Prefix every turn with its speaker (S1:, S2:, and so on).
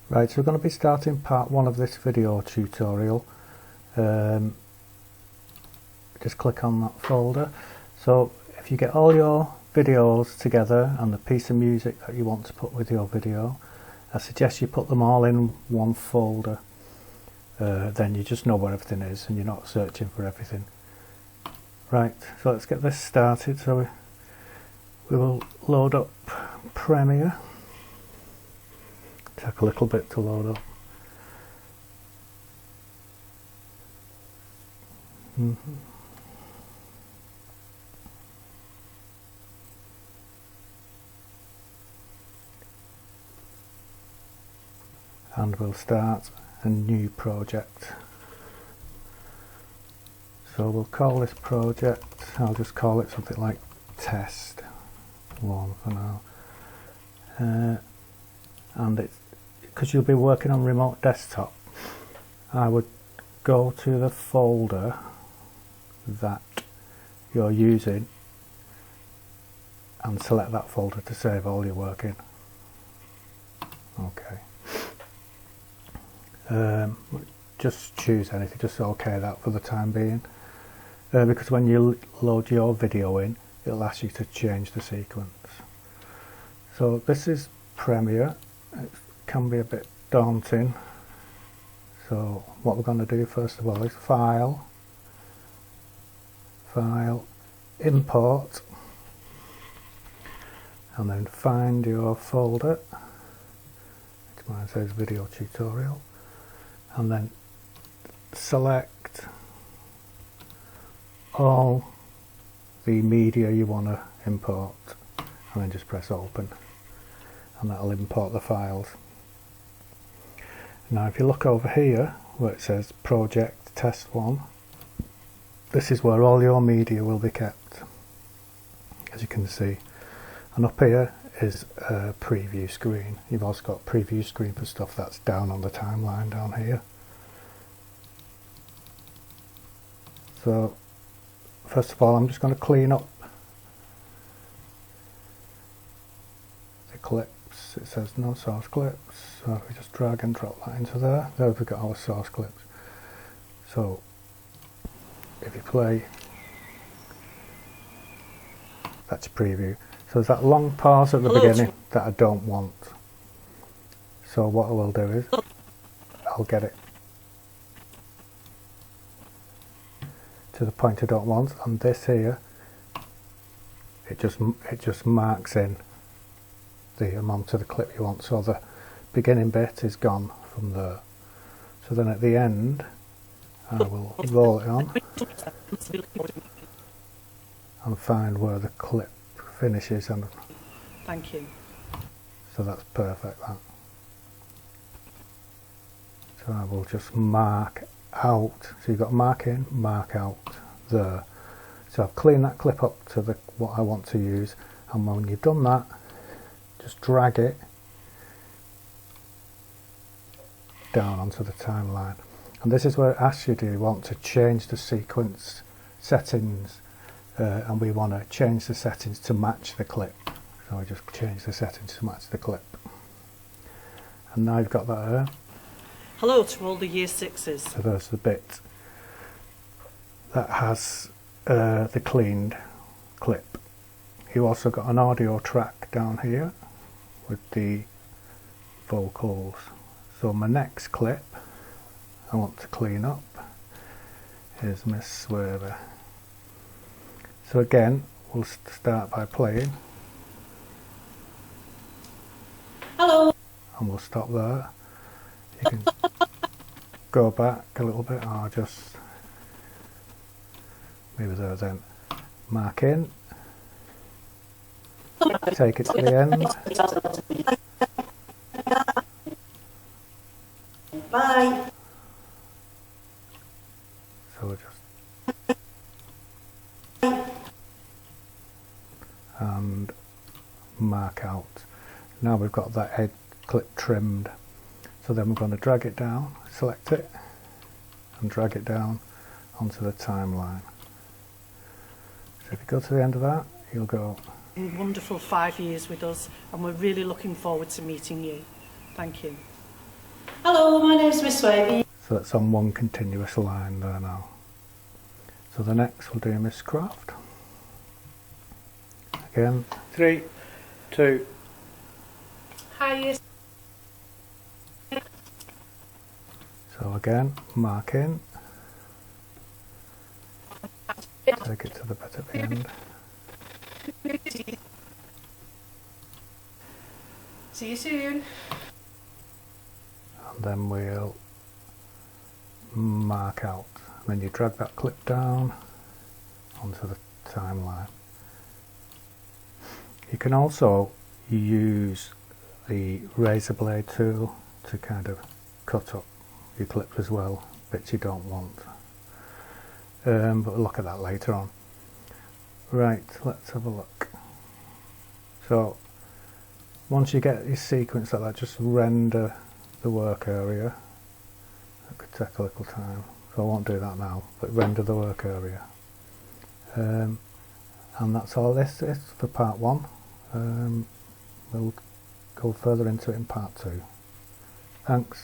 S1: Right, so we're going to be starting part 1 of this video tutorial. Just click on that folder. So if you get all your videos together and the piece of music that you want to put with your video, I suggest you put them all in one folder. Then you just know where everything is and you're not searching for everything. Right, so let's get this started. So we will load up Premiere. Take a little bit to load up. And we'll start a new project. So we'll call this project, I'll just call it something like Test 1 for now. And it's because you'll be working on remote desktop, I would go to the folder that you're using and select that folder to save all your work in. Okay. Just choose anything, just OK that for the time being, because when you load your video in, it'll ask you to change the sequence. So this is Premiere. It can be a bit daunting, so what we're going to do first of all is File, Import, and then find your folder, which mine says Video Tutorial, and then select all the media you want to import, and then just press Open, and that'll import the files. Now if you look over here where it says Project Test 1, this is where all your media will be kept, as you can see. And up here is a preview screen. You've also got preview screen for stuff that's down on the timeline down here. So first of all, I'm just going to clean up the clips. It says no source clips, so if we just drag and drop that into there, there we've got our source clips. So if you play, that's a preview. So there's that long pause at the beginning that I don't want. So what I will do is I'll get it to the point I don't want, and this here, it just marks in the amount of the clip you want, so the beginning bit is gone from there. So then at the end I will roll it on and find where the clip finishes, and
S2: thank you.
S1: So that's perfect, that. So I will just mark out, so you've got mark in, mark out there. So I've cleaned that clip up to the what I want to use, and when you've done that, just drag it down onto the timeline. And this is where it asks you, do you want to change the sequence settings, and we want to change the settings to match the clip. So I just change the settings to match the clip. And now you've got that there.
S2: Hello to all the Year 6s.
S1: So there's the bit that has the cleaned clip. You also got an audio track down here with the vocals. So my next clip I want to clean up is Miss Swerver. So again, we'll start by playing.
S2: Hello.
S1: And we'll stop there. You can go back a little bit, or just maybe there then. Mark in. Take it to the end.
S2: Bye.
S1: So we'll just and mark out. Now we've got that head clip trimmed. So then we're going to drag it down, select it, and drag it down onto the timeline. So if you go to the end of that, you'll go.
S2: A wonderful 5 years with us, and we're really looking forward to meeting you. Thank you. Hello, my name's Miss Wavy.
S1: So that's on one continuous line there now. So the next we'll do Miss Craft. Again, 3, 2.
S2: Hi, yes.
S1: So again, mark in. Take it to the bit at the end.
S2: See you soon.
S1: And then we'll mark out. And then you drag that clip down onto the timeline. You can also use the razor blade tool to kind of cut up your clips as well, bits you don't want. But we'll look at that later on. Right, let's have a look. So once you get your sequence like that, just render the work area. That could take a little time, so I won't do that now, but render the work area. And that's all this is for part 1. We'll go further into it in part 2. Thanks.